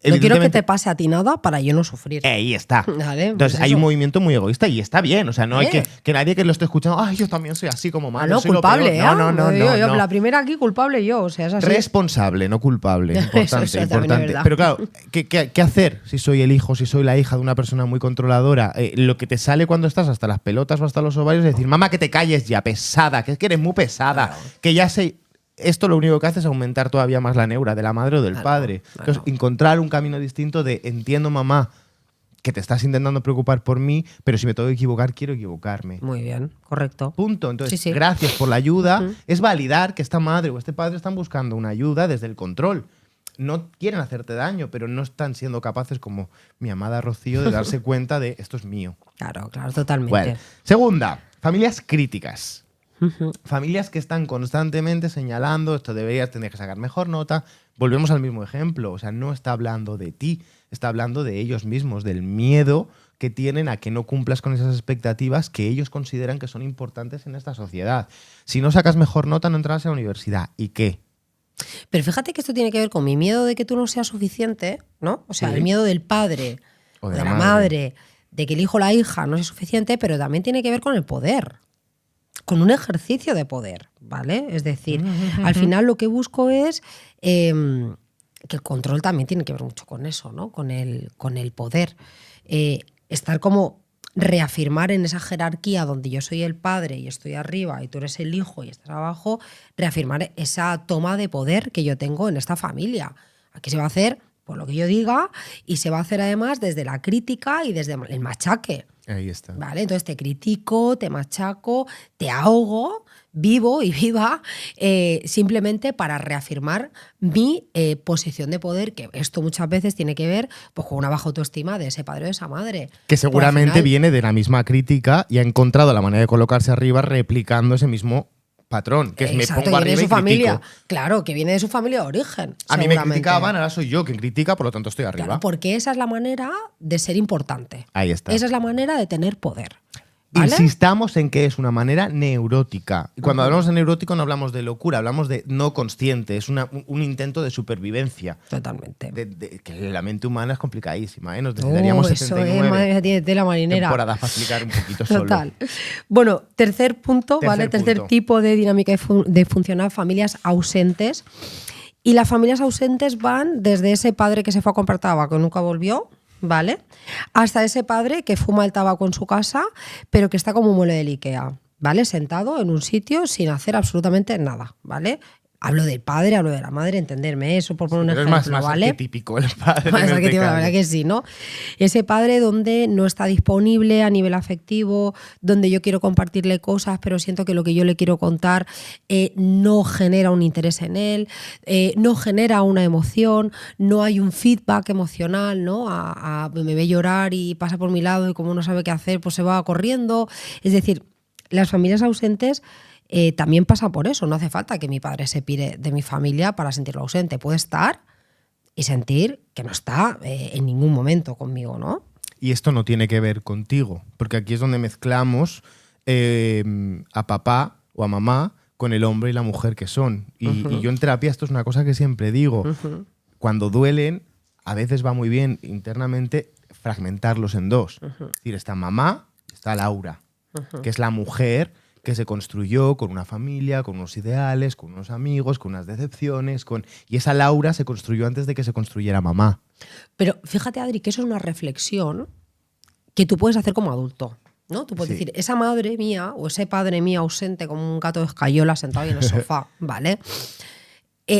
No quiero que te pase a ti nada para yo no sufrir. Ahí está. Vale, entonces pues hay un movimiento muy egoísta y está bien. O sea, no hay que nadie que lo esté escuchando: ay, yo también soy así como madre. No, culpable. No. La primera aquí, culpable yo. O sea, es así. Responsable, no culpable. Importante, importante. Es pero claro, ¿qué hacer si soy el hijo, si soy la hija de una persona muy controladora? Lo que te sale cuando estás hasta las pelotas o hasta los ovarios es decir: mamá, que te calles ya, pesada, que eres muy pesada, claro. Que ya sé. Esto lo único que hace es aumentar todavía más la neura de la madre o del padre. Entonces, encontrar un camino distinto de: entiendo, mamá, que te estás intentando preocupar por mí, pero si me tengo que equivocar, quiero equivocarme. Muy bien, correcto. Punto. Entonces, gracias por la ayuda. Es validar que esta madre o este padre están buscando una ayuda desde el control. No quieren hacerte daño, pero no están siendo capaces, como mi amada Rocío, de darse cuenta de: esto es mío. Claro, totalmente. Bueno, segunda, familias críticas. Familias que están constantemente señalando: esto tener que sacar mejor nota. Volvemos al mismo ejemplo. O sea, no está hablando de ti, está hablando de ellos mismos, del miedo que tienen a que no cumplas con esas expectativas que ellos consideran que son importantes en esta sociedad. Si no sacas mejor nota, no entrarás a la universidad. ¿Y qué? Pero fíjate que esto tiene que ver con mi miedo de que tú no seas suficiente, ¿no? O sea, el miedo del padre o de la madre de que el hijo o la hija no sea suficiente, pero también tiene que ver con el poder. Con un ejercicio de poder, ¿vale? Es decir, al final lo que busco es que el control también tiene que ver mucho con eso, ¿no? Con el poder. estar como reafirmar en esa jerarquía donde yo soy el padre y estoy arriba y tú eres el hijo y estás abajo, reafirmar esa toma de poder que yo tengo en esta familia. Aquí se va a hacer por lo que yo diga y se va a hacer además desde la crítica y desde el machaque. Ahí está. ¿Vale? Entonces te critico, te machaco, te ahogo, vivo y viva, simplemente para reafirmar mi posición de poder, que esto muchas veces tiene que ver pues, con una baja autoestima de ese padre o de esa madre. Que seguramente viene de la misma crítica y ha encontrado la manera de colocarse arriba replicando ese mismo patrón, que es exacto, me pongo arriba de su y familia. critico. Claro, que viene de su familia de origen. A mí me criticaban, ahora soy yo quien critica, por lo tanto estoy arriba. Claro, porque esa es la manera de ser importante. Ahí está. Esa es la manera de tener poder. ¿Vale? Insistamos en que es una manera neurótica. Y cuando hablamos de neurótico no hablamos de locura, hablamos de no consciente. Es un intento de supervivencia. Totalmente. Que la mente humana es complicadísima, ¿eh? Nos necesitaríamos 79 eso es, tiene tela marinera. temporadas para explicar un poquito solo. Total. Bueno, tercer punto, ¿vale? Tercer tipo de dinámica de funcionar, familias ausentes. Y las familias ausentes van desde ese padre que se fue a comprar tabaco y nunca volvió, ¿vale? Hasta ese padre que fuma el tabaco en su casa, pero que está como un mueble del IKEA, ¿vale? Sentado en un sitio sin hacer absolutamente nada, ¿vale? Hablo del padre, hablo de la madre, entenderme eso por poner un ejemplo, es más ¿vale? arquetípico el padre. Más arquetípico, la verdad que sí, ¿no? Ese padre donde no está disponible a nivel afectivo, donde yo quiero compartirle cosas, pero siento que lo que yo le quiero contar no genera un interés en él, no genera una emoción, no hay un feedback emocional, ¿no? Me ve llorar y pasa por mi lado y como no sabe qué hacer, pues se va corriendo. Es decir, las familias ausentes también pasa por eso. No hace falta que mi padre se pire de mi familia para sentirlo ausente. Puede estar y sentir que no está en ningún momento conmigo, ¿no? Y esto no tiene que ver contigo, porque aquí es donde mezclamos a papá o a mamá con el hombre y la mujer que son. Y yo en terapia esto es una cosa que siempre digo. Cuando duelen, a veces va muy bien internamente fragmentarlos en dos. Es decir, está mamá, está Laura, que es la mujer que se construyó con una familia, con unos ideales, con unos amigos, con unas decepciones, y esa Laura se construyó antes de que se construyera mamá. Pero fíjate, Adri, que eso es una reflexión que tú puedes hacer como adulto, ¿no? Tú puedes decir, esa madre mía o ese padre mío ausente como un gato de escayola sentado ahí en el sofá, ¿vale?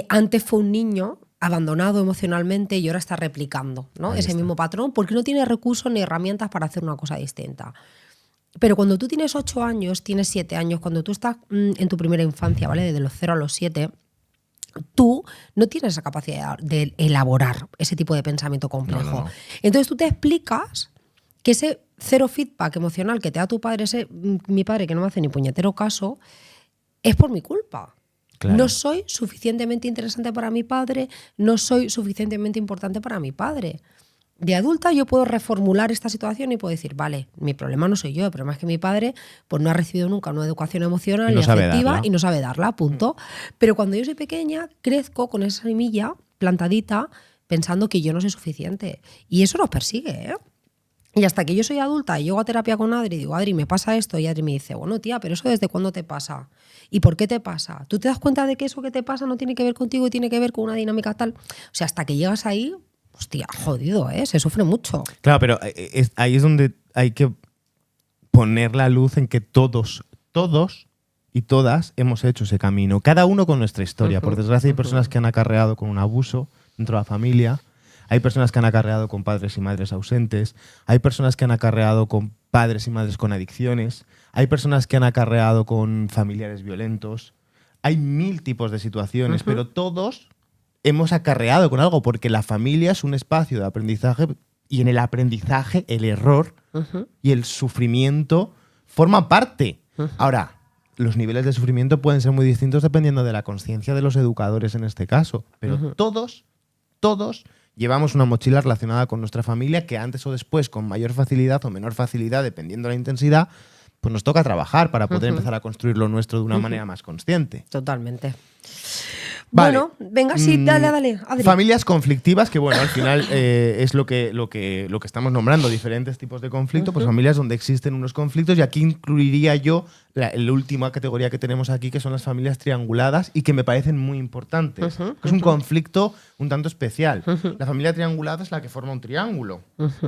Antes fue un niño abandonado emocionalmente y ahora está replicando, ¿no? Ese mismo patrón porque no tiene recursos ni herramientas para hacer una cosa distinta. Pero cuando tú tienes 8 años, tienes 7 años, cuando tú estás en tu primera infancia, ¿vale? Desde los 0 a los 7, tú no tienes esa capacidad de elaborar ese tipo de pensamiento complejo. No. Entonces tú te explicas que ese cero feedback emocional que te da tu padre, mi padre que no me hace ni puñetero caso, es por mi culpa. Claro. No soy suficientemente interesante para mi padre, no soy suficientemente importante para mi padre. De adulta yo puedo reformular esta situación y puedo decir, vale, mi problema no soy yo, el problema es que mi padre pues, no ha recibido nunca una educación emocional y afectiva y no sabe darla, punto. Pero cuando yo soy pequeña, crezco con esa semilla plantadita pensando que yo no soy suficiente. Y eso nos persigue, ¿eh? Y hasta que yo soy adulta y llego a terapia con Adri y digo, Adri, me pasa esto, y Adri me dice, bueno, tía, pero eso ¿desde cuándo te pasa? ¿Y por qué te pasa? ¿Tú te das cuenta de que eso que te pasa no tiene que ver contigo y tiene que ver con una dinámica tal? O sea, hasta que llegas ahí... Hostia, jodido, ¿eh? Se sufre mucho. Claro, pero ahí es donde hay que poner la luz en que todos y todas hemos hecho ese camino. Cada uno con nuestra historia. Por desgracia hay personas que han acarreado con un abuso dentro de la familia. Hay personas que han acarreado con padres y madres ausentes. Hay personas que han acarreado con padres y madres con adicciones. Hay personas que han acarreado con familiares violentos. Hay 1000 tipos de situaciones, pero todos... hemos acarreado con algo, porque la familia es un espacio de aprendizaje y en el aprendizaje el error y el sufrimiento forman parte. Ahora, los niveles de sufrimiento pueden ser muy distintos dependiendo de la conciencia de los educadores en este caso, pero todos llevamos una mochila relacionada con nuestra familia que antes o después, con mayor facilidad o menor facilidad, dependiendo de la intensidad, pues nos toca trabajar para poder empezar a construir lo nuestro de una manera más consciente. Totalmente. Vale. Bueno, venga, sí, dale, Adri. Familias conflictivas, que bueno, al final es lo que estamos nombrando, diferentes tipos de conflicto, pues familias donde existen unos conflictos, y aquí incluiría yo la última categoría que tenemos aquí, que son las familias trianguladas, y que me parecen muy importantes. Es un conflicto un tanto especial. La familia triangulada es la que forma un triángulo,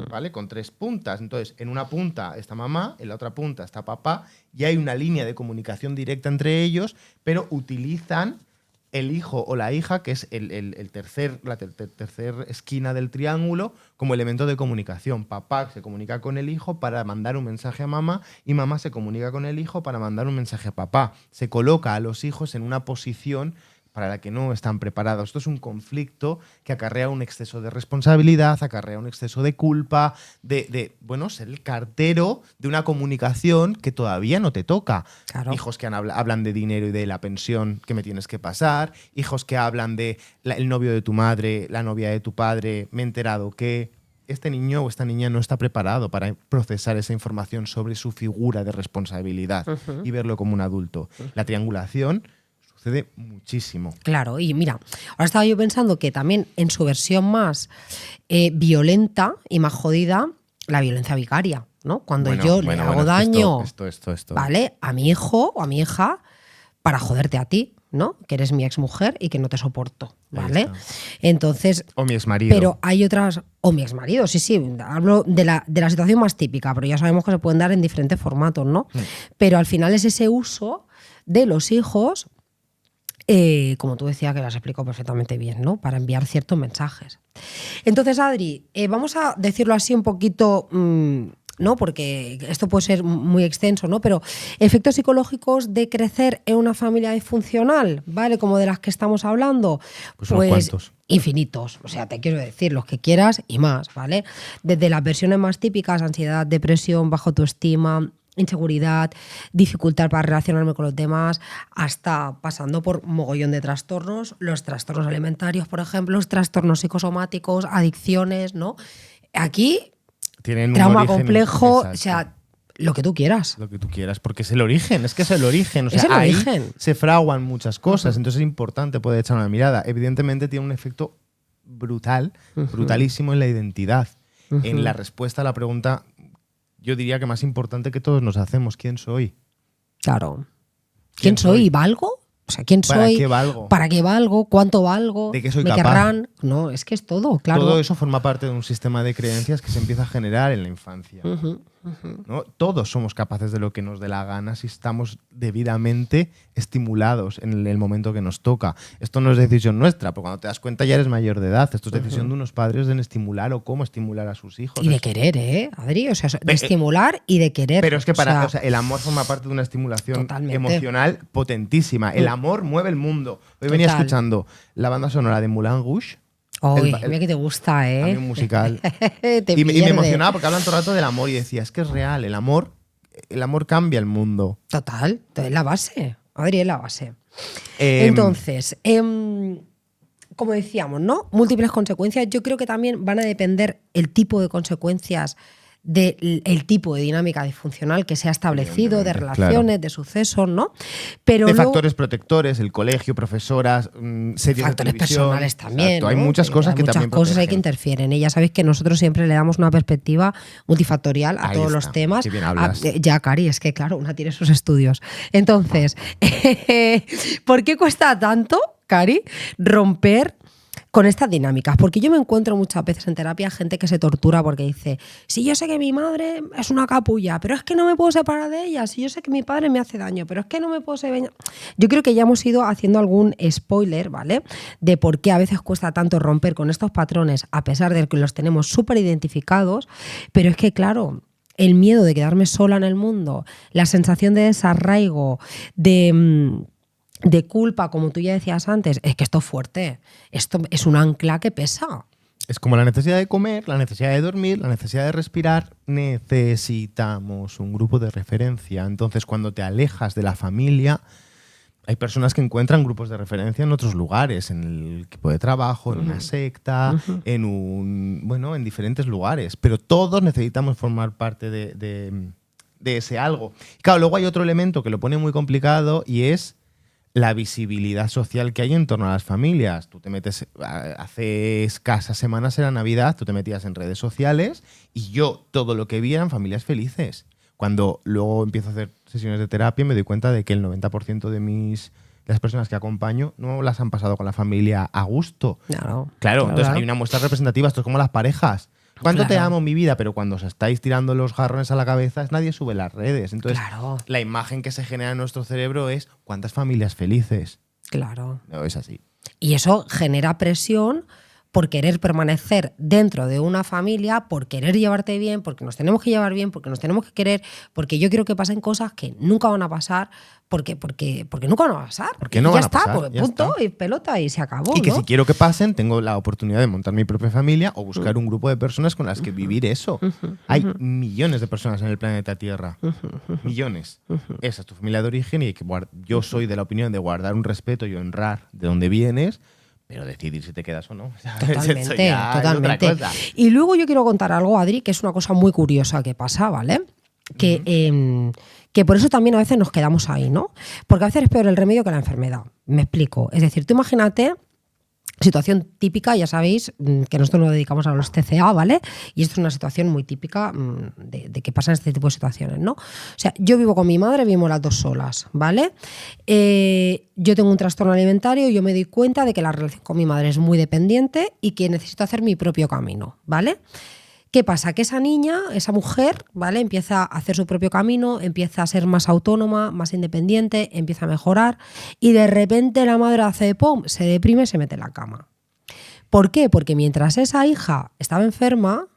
¿vale? Con 3 puntas. Entonces, en una punta está mamá, en la otra punta está papá, y hay una línea de comunicación directa entre ellos, pero utilizan el hijo o la hija, que es la tercer esquina del triángulo, como elemento de comunicación. Papá se comunica con el hijo para mandar un mensaje a mamá, y mamá se comunica con el hijo para mandar un mensaje a papá. Se coloca a los hijos en una posición para la que no están preparados. Esto es un conflicto que acarrea un exceso de responsabilidad, acarrea un exceso de culpa, bueno, ser el cartero de una comunicación que todavía no te toca. Claro. Hijos que hablan de dinero y de la pensión que me tienes que pasar, hijos que hablan de el novio de tu madre, la novia de tu padre, me he enterado que este niño o esta niña no está preparado para procesar esa información sobre su figura de responsabilidad y verlo como un adulto. La triangulación sucede muchísimo. Claro, y mira, ahora estaba yo pensando que también en su versión más violenta y más jodida, la violencia vicaria, ¿no? Cuando yo le hago daño esto. ¿vale? A mi hijo o a mi hija para joderte a ti, ¿no? Que eres mi exmujer y que no te soporto, ¿vale? Entonces, o mi exmarido. Pero hay otras, o mi exmarido, sí, hablo de la situación más típica, pero ya sabemos que se pueden dar en diferentes formatos, ¿no? Pero al final es ese uso de los hijos, como tú decías, que las explico perfectamente bien, ¿no? Para enviar ciertos mensajes. Entonces, Adri, vamos a decirlo así un poquito, ¿no? Porque esto puede ser muy extenso, ¿no? Pero efectos psicológicos de crecer en una familia disfuncional, ¿vale? Como de las que estamos hablando. Pues unos cuantos. Infinitos. O sea, te quiero decir, los que quieras y más, ¿vale? Desde las versiones más típicas, ansiedad, depresión, baja autoestima, inseguridad, dificultad para relacionarme con los demás, hasta pasando por mogollón de trastornos, los trastornos alimentarios, por ejemplo, los trastornos psicosomáticos, adicciones, ¿no? Aquí, tienen trauma un origen, complejo, exacto. O sea, lo que tú quieras. Lo que tú quieras, porque es el origen, es que es el origen. O sea, Es el ahí origen. se fraguan muchas cosas, entonces es importante poder echar una mirada. Evidentemente tiene un efecto brutalísimo en la identidad, en la respuesta a la pregunta, yo diría que más importante que todos nos hacemos: ¿quién soy? Claro. ¿Quién soy? ¿Valgo? O sea, ¿quién soy? ¿Para qué valgo? ¿Para qué valgo? ¿Cuánto valgo? ¿De qué soy ¿Me capaz? querrán? No, es que es todo, claro. Todo eso forma parte de un sistema de creencias que se empieza a generar en la infancia. ¿No? Todos somos capaces de lo que nos dé la gana si estamos debidamente estimulados en el momento que nos toca. Esto no es decisión nuestra, porque cuando te das cuenta ya eres mayor de edad. Esto es decisión de unos padres en estimular o cómo estimular a sus hijos. Y de querer, Adri, o sea, de estimular y de querer. Pero es que el amor forma parte de una estimulación emocional potentísima. El amor mueve el mundo. Hoy venía escuchando la banda sonora de Moulin Rouge. Uy, mira que te gusta, ¿eh? A mí un musical. y me emocionaba porque hablan todo el rato del amor y decía, es que es real, el amor cambia el mundo. Total, es la base, Adri, es la base. Entonces, como decíamos, ¿no? Múltiples consecuencias. Yo creo que también van a depender el tipo de consecuencias del tipo de dinámica disfuncional que se ha establecido, de relaciones, claro, de sucesos, ¿no? Pero de factores protectores, el colegio, profesoras, series factores de televisión, personales también, ¿no? Hay muchas cosas que también muchas cosas hay que interfieren. Y ya sabéis que nosotros siempre le damos una perspectiva multifactorial a todos los temas. Qué bien hablas. Ya, Cari, es que claro, una tiene sus estudios. Entonces, ¿por qué cuesta tanto, Cari, romper con estas dinámicas? Porque yo me encuentro muchas veces en terapia gente que se tortura porque dice, si yo sé que mi madre es una capulla, pero es que no me puedo separar de ella, si yo sé que mi padre me hace daño, pero es que no me puedo separar. Yo creo que ya hemos ido haciendo algún spoiler, ¿vale? De por qué a veces cuesta tanto romper con estos patrones, a pesar de que los tenemos súper identificados, pero es que, claro, el miedo de quedarme sola en el mundo, la sensación de desarraigo, de culpa, como tú ya decías antes, es que esto es fuerte. Esto es un ancla que pesa. Es como la necesidad de comer, la necesidad de dormir, la necesidad de respirar. Necesitamos un grupo de referencia. Entonces, cuando te alejas de la familia, hay personas que encuentran grupos de referencia en otros lugares, en el equipo de trabajo, en una secta, en diferentes lugares. Pero todos necesitamos formar parte de ese algo. Claro, luego hay otro elemento que lo pone muy complicado y es la visibilidad social que hay en torno a las familias. Tú te metes, hace escasas semanas era Navidad, tú te metías en redes sociales y yo todo lo que vi eran familias felices. Cuando luego empiezo a hacer sesiones de terapia me doy cuenta de que el 90% de las personas que acompaño no las han pasado con la familia a gusto. Claro, entonces hay una muestra representativa, esto es como las parejas. ¿Cuánto te amo, mi vida? Pero cuando os estáis tirando los jarrones a la cabeza, nadie sube las redes. Entonces, la imagen que se genera en nuestro cerebro es ¿cuántas familias felices? Claro. No, es así. Y eso genera presión por querer permanecer dentro de una familia, por querer llevarte bien, porque nos tenemos que llevar bien, porque nos tenemos que querer, porque yo quiero que pasen cosas que nunca van a pasar, porque nunca van a pasar. Porque no van a pasar. Pues, punto, y pelota, y se acabó. Y que si quiero que pasen, tengo la oportunidad de montar mi propia familia o buscar un grupo de personas con las que vivir eso. Hay millones de personas en el planeta Tierra. Millones. Esa es tu familia de origen y yo soy de la opinión de guardar un respeto y honrar de dónde vienes, pero decidir si te quedas o no. Totalmente, totalmente. Y luego yo quiero contar algo, Adri, que es una cosa muy curiosa que pasa, ¿vale? Que por eso también a veces nos quedamos ahí, ¿no? Porque a veces es peor el remedio que la enfermedad. Me explico. Es decir, tú imagínate, situación típica, ya sabéis que nosotros nos dedicamos a los TCA, ¿vale? Y esto es una situación muy típica de que pasan este tipo de situaciones, ¿no? O sea, yo vivo con mi madre, vivimos las dos solas, ¿vale? Yo tengo un trastorno alimentario y yo me doy cuenta de que la relación con mi madre es muy dependiente y que necesito hacer mi propio camino, ¿vale? ¿Qué pasa? Que esa niña, esa mujer, ¿vale? Empieza a hacer su propio camino, empieza a ser más autónoma, más independiente, empieza a mejorar y de repente la madre hace ¡pum!, se deprime y se mete en la cama. ¿Por qué? Porque mientras esa hija estaba enferma,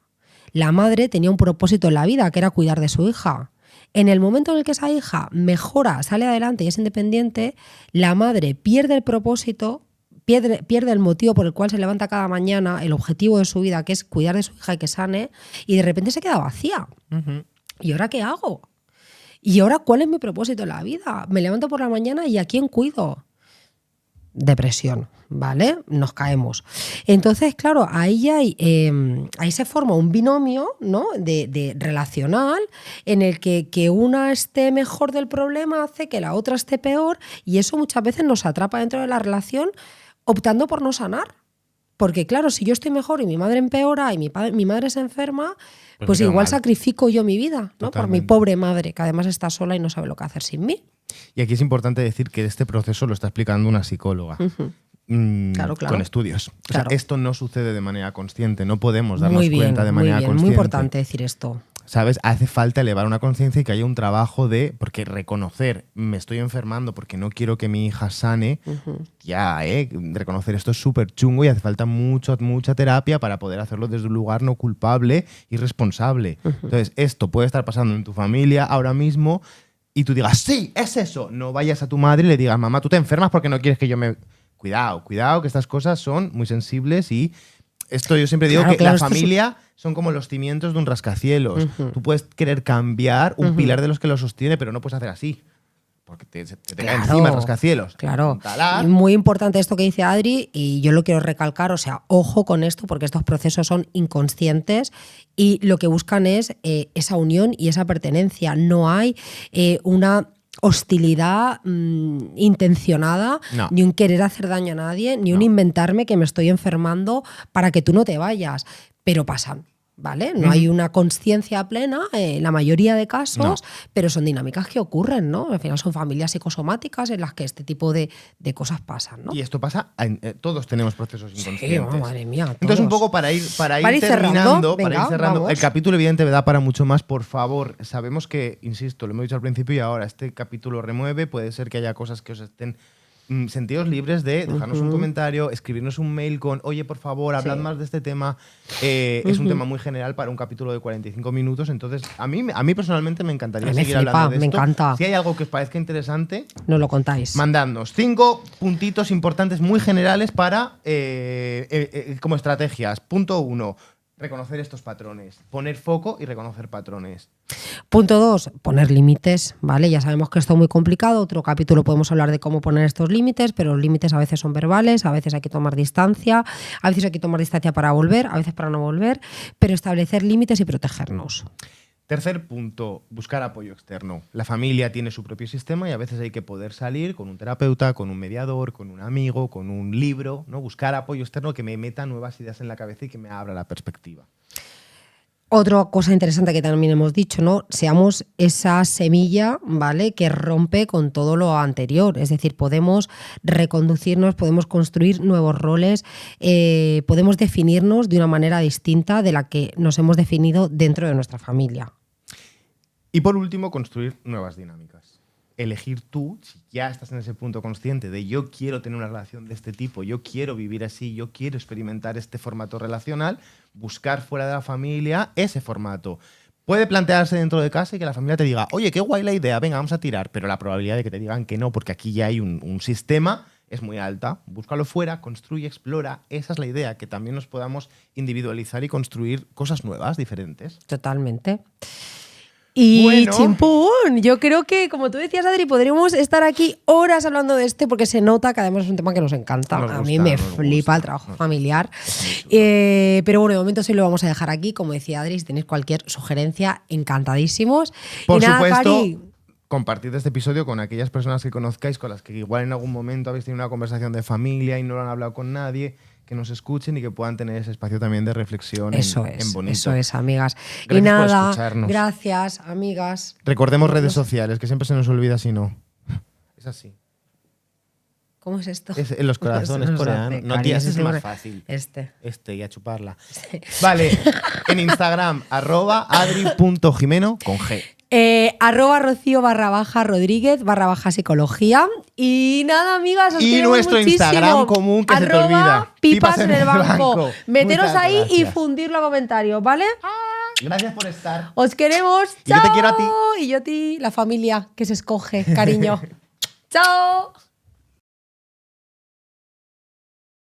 la madre tenía un propósito en la vida, que era cuidar de su hija. En el momento en el que esa hija mejora, sale adelante y es independiente, la madre pierde el propósito, pierde el motivo por el cual se levanta cada mañana, el objetivo de su vida, que es cuidar de su hija y que sane, y de repente se queda vacía. ¿Y ahora qué hago? ¿Y ahora cuál es mi propósito en la vida? Me levanto por la mañana y ¿a quién cuido? Depresión, ¿vale? Nos caemos. Entonces, claro, ahí se forma un binomio, ¿no? de relacional en el que una esté mejor del problema hace que la otra esté peor y eso muchas veces nos atrapa dentro de la relación optando por no sanar. Porque claro, si yo estoy mejor y mi madre empeora y mi madre se enferma, pues igual sacrifico yo mi vida, ¿no? Por mi pobre madre, que además está sola y no sabe lo que hacer sin mí. Y aquí es importante decir que este proceso lo está explicando una psicóloga. Claro. Con estudios. O sea, esto no sucede de manera consciente, no podemos darnos cuenta de manera consciente. Muy importante decir esto. ¿Sabes? Hace falta elevar una conciencia y que haya un trabajo porque reconocer, me estoy enfermando porque no quiero que mi hija sane, reconocer esto es súper chungo y hace falta mucha terapia para poder hacerlo desde un lugar no culpable y responsable. Entonces, esto puede estar pasando en tu familia ahora mismo y tú digas, sí, es eso. No vayas a tu madre y le digas, mamá, tú te enfermas porque no quieres que yo me... Cuidado, que estas cosas son muy sensibles y esto yo siempre digo que la familia son como los cimientos de un rascacielos. Tú puedes querer cambiar un pilar de los que lo sostiene, pero no puedes hacer así. Porque te cae encima el rascacielos. Claro. Y muy importante esto que dice Adri, y yo lo quiero recalcar, o sea, ojo con esto, porque estos procesos son inconscientes y lo que buscan es esa unión y esa pertenencia. No hay una hostilidad intencionada, ni un querer hacer daño a nadie, ni un inventarme que me estoy enfermando para que tú no te vayas, pero pasan, ¿vale? No hay una conciencia plena en la mayoría de casos, pero son dinámicas que ocurren, ¿no? Al final son familias psicosomáticas en las que este tipo de cosas pasan, ¿no? Y esto pasa, todos tenemos procesos inconscientes. Sí, madre mía, todos. Entonces un poco para ir terminando, el capítulo evidente da para mucho más, por favor. Sabemos que, insisto, lo hemos dicho al principio y ahora este capítulo remueve, puede ser que haya cosas que os estén... Sentidos libres de dejarnos un comentario, escribirnos un mail con oye, por favor, hablad más de este tema. Es un tema muy general para un capítulo de 45 minutos, entonces a mí personalmente me encantaría seguir hablando de esto. Me encanta. Si hay algo que os parezca interesante, nos lo contáis. Mandadnos 5 puntitos importantes muy generales para como estrategias. Punto 1. Reconocer estos patrones, poner foco y reconocer patrones. Punto 2, poner límites, ¿vale? Ya sabemos que esto es muy complicado, otro capítulo podemos hablar de cómo poner estos límites, pero los límites a veces son verbales, a veces hay que tomar distancia, para volver, a veces para no volver, pero establecer límites y protegernos. Tercer punto, buscar apoyo externo. La familia tiene su propio sistema y a veces hay que poder salir con un terapeuta, con un mediador, con un amigo, con un libro, ¿no? Buscar apoyo externo que me meta nuevas ideas en la cabeza y que me abra la perspectiva. Otra cosa interesante que también hemos dicho, ¿no? Seamos esa semilla, ¿vale? Que rompe con todo lo anterior. Es decir, podemos reconducirnos, podemos construir nuevos roles, podemos definirnos de una manera distinta de la que nos hemos definido dentro de nuestra familia. Y por último, construir nuevas dinámicas. Elegir tú, si ya estás en ese punto consciente de yo quiero tener una relación de este tipo, yo quiero vivir así, yo quiero experimentar este formato relacional, buscar fuera de la familia ese formato. Puede plantearse dentro de casa y que la familia te diga, oye, qué guay la idea, venga, vamos a tirar, pero la probabilidad de que te digan que no, porque aquí ya hay un sistema, es muy alta. Búscalo fuera, construye, explora. Esa es la idea, que también nos podamos individualizar y construir cosas nuevas, diferentes. Totalmente. Y bueno, chimpún, yo creo que, como tú decías, Adri, podríamos estar aquí horas hablando de este porque se nota que además es un tema que nos encanta. A mí me flipa el trabajo familiar. Pero bueno, de momento sí lo vamos a dejar aquí. Como decía Adri, si tenéis cualquier sugerencia, encantadísimos. Por y nada, supuesto, Cari, compartid este episodio con aquellas personas que conozcáis, con las que igual en algún momento habéis tenido una conversación de familia y no lo han hablado con nadie, que nos escuchen y que puedan tener ese espacio también de reflexión en bonito. Eso es, amigas. Gracias y nada, por escucharnos. gracias, amigas. Recordemos redes sociales, que siempre se nos olvida si no. Es así. ¿Cómo es esto? Es en los corazones coreanos. No, tía, ese es más fácil. Este y a chuparla. Vale, en Instagram, @adri.jimeno con G. @Rocío_Rodríguez_psicología. Y nada, amigas, os y queremos nuestro muchísimo. Instagram común que se te olvida. Pipas en el banco. Meteros Muchas ahí gracias. y fundirlo a comentarios, ¿vale? Gracias por estar. Os queremos. Y yo te quiero a ti. Y yo a ti, la familia que se escoge, cariño. Chao.